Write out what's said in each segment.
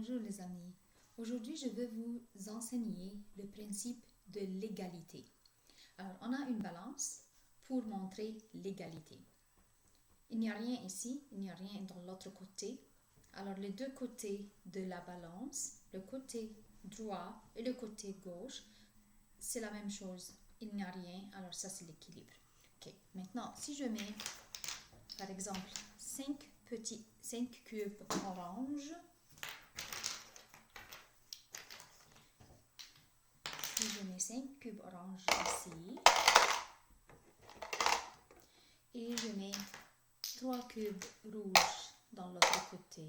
Bonjour les amis. Aujourd'hui, je vais vous enseigner le principe de l'égalité. Alors, on a une balance pour montrer l'égalité. Il n'y a rien ici, il n'y a rien dans l'autre côté. Alors, les deux côtés de la balance, le côté droit et le côté gauche, c'est la même chose. Il n'y a rien, alors ça c'est l'équilibre. Ok. Maintenant, si je mets, par exemple, 5 cubes orange, si je mets 5 cubes orange ici, et je mets 3 cubes rouges dans l'autre côté,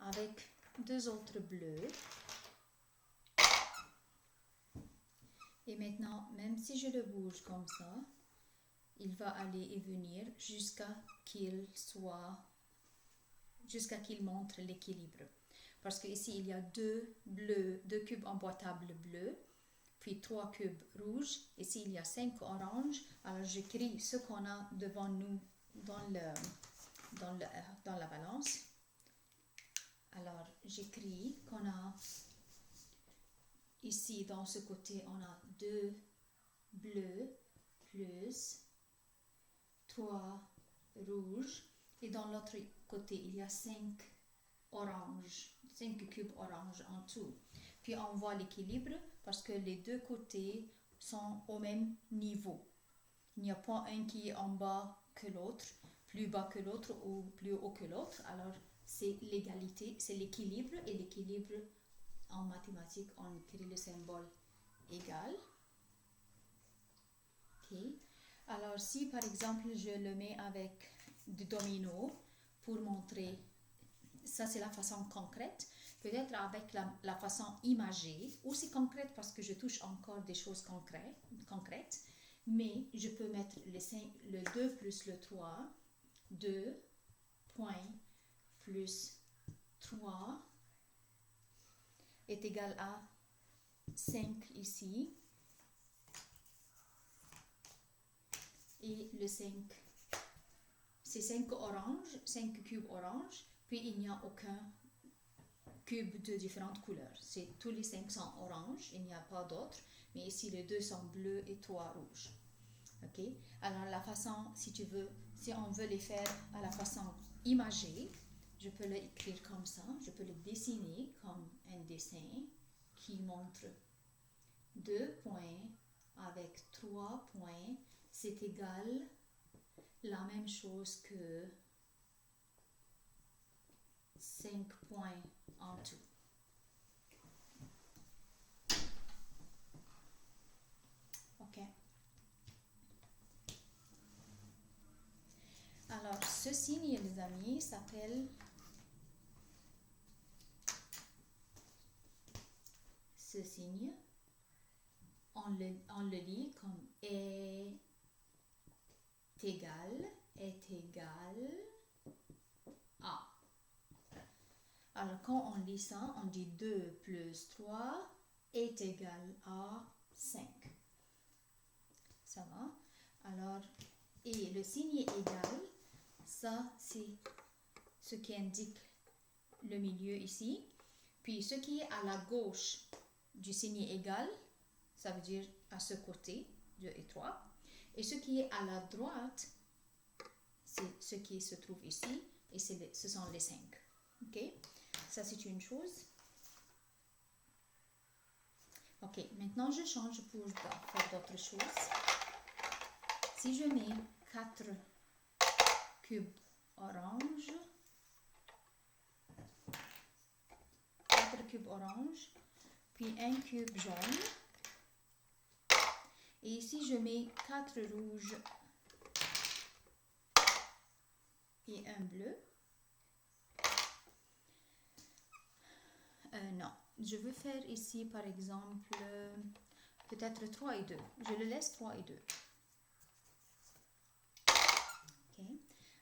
avec 2 autres bleus. Et maintenant, même si je le bouge comme ça, il va aller et venir jusqu'à qu'il montre l'équilibre. Parce qu'ici, il y a 2 cubes emboîtables bleus, puis 3 cubes rouges. Ici, il y a 5 oranges. Alors, j'écris ce qu'on a devant nous dans la balance. Alors, j'écris qu'on a ici, dans ce côté, on a 2 bleus plus 3 rouges. Et dans l'autre côté, il y a 5 cubes oranges en tout. Puis on voit l'équilibre parce que les deux côtés sont au même niveau. Il n'y a pas un qui est en bas que l'autre, plus bas que l'autre ou plus haut que l'autre. Alors c'est l'égalité, c'est l'équilibre. Et l'équilibre, en mathématiques, on écrit le symbole égal. Ok. Alors si par exemple je le mets avec du domino pour montrer, ça c'est la façon concrète, peut-être avec la façon imagée, aussi concrète parce que je touche encore des choses concrètes, mais je peux mettre le 2 plus le 3, 2 points plus 3 est égal à 5 ici, et le 5, c'est 5 cubes orange, puis il n'y a aucun cube de différentes couleurs. Tous les 5 sont orange, il n'y a pas d'autres, mais ici les 2 sont bleus et 3 rouges. Ok. Alors la façon, si on veut les faire à la façon imagée, je peux l'écrire comme ça, je peux le dessiner comme un dessin qui montre 2 points avec 3 points, c'est égal la même chose que 5 points en tout. Ok. Alors, ce signe, les amis, s'appelle ce signe. On le lit comme est égal à. Alors, quand on lit ça, on dit 2 plus 3 est égal à 5. Ça va? Alors, et le signe égal, ça, c'est ce qui indique le milieu ici. Puis, ce qui est à la gauche du signe égal, ça veut dire à ce côté, 2 et 3. Et ce qui est à la droite, c'est ce qui se trouve ici, et ce sont les 5. Ok? Ça, c'est une chose. Ok, maintenant je change pour faire d'autres choses. Si je mets 4 cubes orange, 4 cubes orange, puis un cube jaune, et ici je mets 4 rouges et un bleu. Non, je veux faire ici par exemple peut-être 3 et 2. Je le laisse 3 et 2. Ok.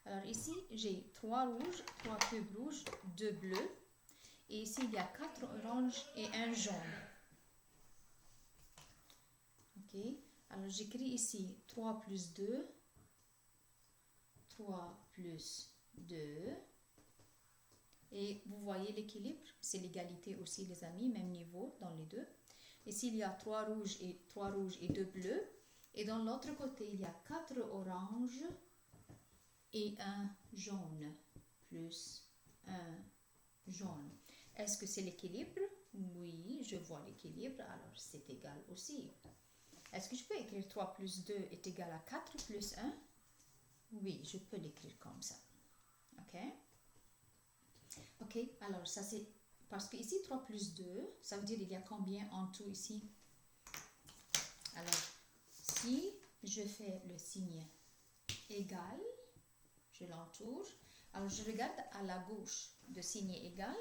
Alors ici j'ai 3 rouges, 3 cubes rouges, 2 bleus. Et ici il y a 4 oranges et un jaune. Ok. Alors j'écris ici 3 plus 2, 3 plus 2, Et vous voyez l'équilibre, c'est l'égalité aussi les amis, même niveau dans les deux. Ici il y a 3 rouges et 2 bleus. Et dans l'autre côté il y a 4 oranges et un jaune, plus un jaune. Est-ce que c'est l'équilibre? Oui, je vois l'équilibre, alors c'est égal aussi. Est-ce que je peux écrire 3 plus 2 est égal à 4 plus 1? Oui, je peux l'écrire comme ça. Ok? Ok, alors ça c'est... Parce que ici 3 plus 2, ça veut dire il y a combien en tout ici? Alors, si je fais le signe égal, je l'entoure. Alors, je regarde à la gauche de signe égal.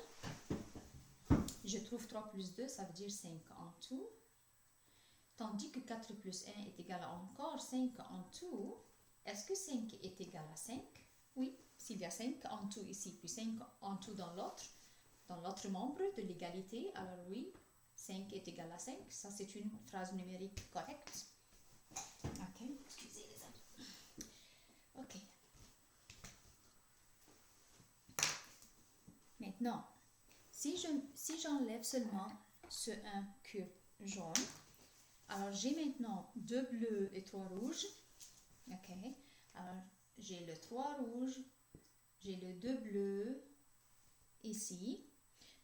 Je trouve 3 plus 2, ça veut dire 5 en tout. Tandis que 4 plus 1 est égal à encore 5 en tout. Est-ce que 5 est égal à 5? Oui, s'il y a 5 en tout ici, puis 5 en tout dans l'autre membre de l'égalité, alors oui, 5 est égal à 5. Ça, c'est une phrase numérique correcte. Ok, excusez les amis. Ok. Maintenant, si j'enlève seulement ce 1 cube jaune, alors j'ai maintenant 2 bleus et 3 rouges. Ok, alors j'ai le 3 rouge, j'ai le 2 bleu ici.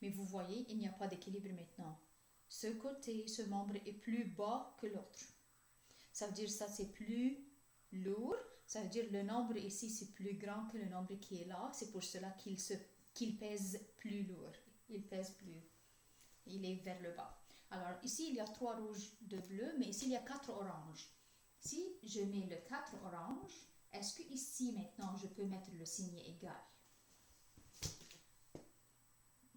Mais vous voyez, il n'y a pas d'équilibre maintenant. Ce côté, ce membre est plus bas que l'autre. Ça veut dire ça c'est plus lourd. Ça veut dire le nombre ici c'est plus grand que le nombre qui est là. C'est pour cela qu'il pèse plus lourd. Il pèse plus. Il est vers le bas. Alors ici il y a 3 rouges, 2 bleus, mais ici il y a 4 oranges. Si je mets le 4 orange, est-ce que ici maintenant je peux mettre le signe égal?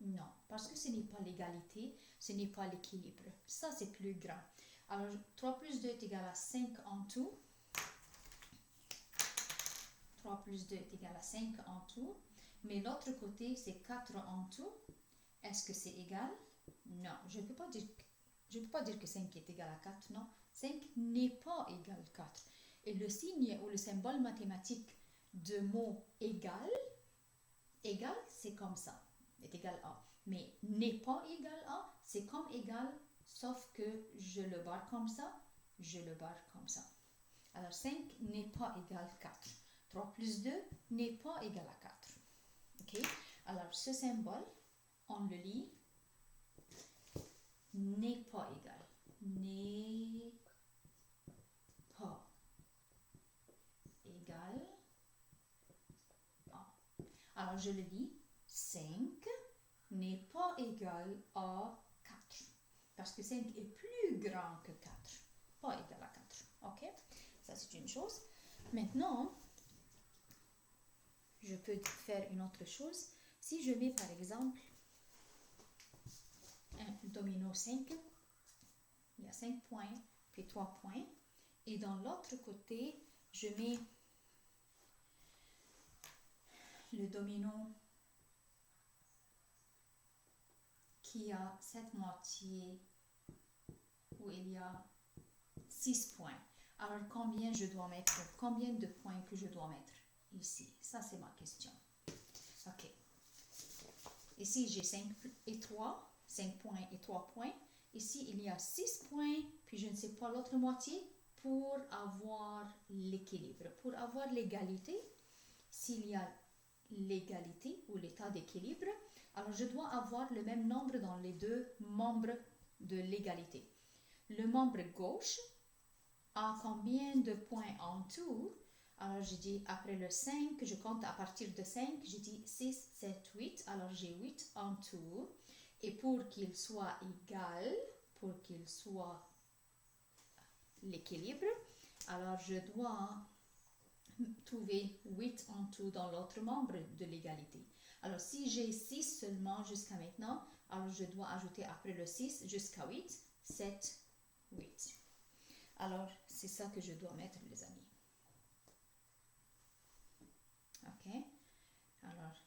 Non, parce que ce n'est pas l'égalité, ce n'est pas l'équilibre. Ça, c'est plus grand. Alors, 3 plus 2 est égal à 5 en tout. 3 plus 2 est égal à 5 en tout. Mais l'autre côté, c'est 4 en tout. Est-ce que c'est égal? Non, je ne peux pas dire que 5 est égal à 4. Non, 5 n'est pas égal à 4. Et le signe ou le symbole mathématique de mot égal, c'est comme ça. Est égal à. Mais n'est pas égal à, c'est comme égal, sauf que je le barre comme ça, je le barre comme ça. Alors 5 n'est pas égal à 4. 3 plus 2 n'est pas égal à 4. Ok? Alors ce symbole, on le lit, n'est pas égal. N'est pas égal à. Alors je le lis, 5 n'est pas égal à 4. Parce que 5 est plus grand que 4. Pas égal à 4. Ok? Ça, c'est une chose. Maintenant, je peux faire une autre chose. Si je mets, par exemple, un domino 5, il y a 5 points, puis 3 points. Et dans l'autre côté, je mets le domino qui a cette moitié où il y a 6 points. Alors, combien je dois mettre? Combien de points que je dois mettre ici? Ça, c'est ma question. Ok. Ici, j'ai 5 et 3. 5 points et 3 points. Ici, il y a 6 points, puis je ne sais pas l'autre moitié, pour avoir l'équilibre. Pour avoir l'égalité, s'il y a l'égalité ou l'état d'équilibre, alors je dois avoir le même nombre dans les deux membres de l'égalité. Le membre gauche a combien de points en tout? Alors je dis après le 5, je compte à partir de 5, je dis 6, 7, 8, alors j'ai 8 en tout. Et pour qu'il soit égal, pour qu'il soit l'équilibre, alors je dois trouver 8 en tout dans l'autre membre de l'égalité. Alors si j'ai 6 seulement jusqu'à maintenant, alors je dois ajouter après le 6 jusqu'à 8, 7, 8. Alors c'est ça que je dois mettre les amis. Ok? Alors,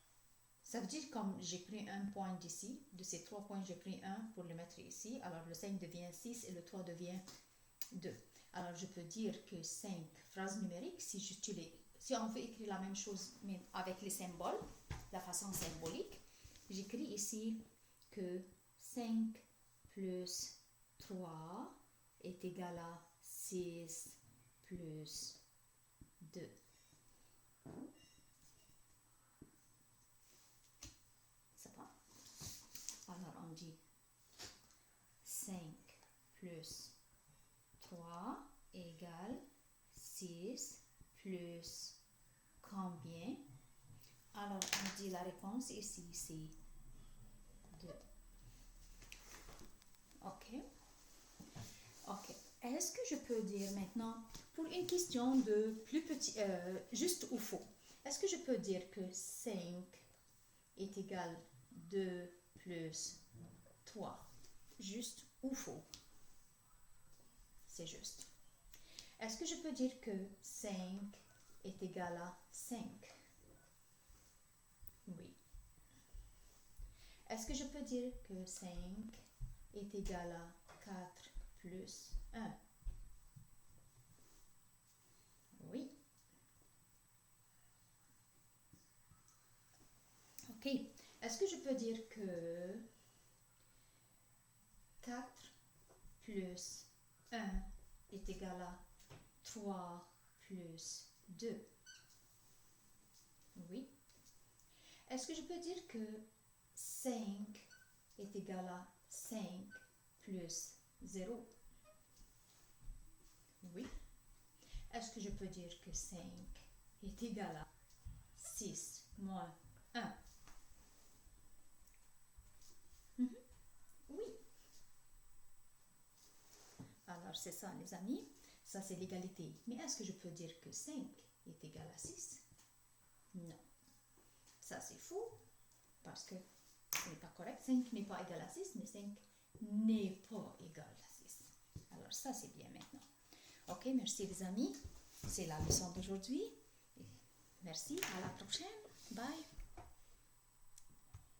ça veut dire comme j'ai pris un point d'ici, de ces 3 points, j'ai pris un pour le mettre ici. Alors le 5 devient 6 et le 3 devient 2. Alors je peux dire que 5 phrases numériques, si on veut écrire la même chose mais avec les symboles, la façon symbolique, j'écris ici que 5 plus 3 est égal à 6 plus 2. Ça va? Alors on dit 5 plus 3 égale 6 plus combien? Alors on dit la réponse ici, c'est 2. Ok. Ok. Est-ce que je peux dire maintenant, pour une question de plus petit, juste ou faux, est-ce que je peux dire que 5 est égal 2 plus 3? Juste ou faux? C'est juste. Est-ce que je peux dire que 5 est égal à 5? Oui. Est-ce que je peux dire que 5 est égal à 4 plus 1? Oui. Ok. Est-ce que je peux dire que 4 plus 1 est égal à 3 plus 2? Oui. Est-ce que je peux dire que 5 est égal à 5 plus 0? Oui. Est-ce que je peux dire que 5 est égal à 6 moins 1? Oui. Alors c'est ça les amis, ça c'est l'égalité. Mais est-ce que je peux dire que 5 est égal à 6? Non. Ça c'est faux, parce que ce n'est pas correct. 5 n'est pas égal à 6, mais 5 n'est pas égal à 6. Alors ça c'est bien maintenant. Ok, merci les amis. C'est la leçon d'aujourd'hui. Merci, à la prochaine. Bye.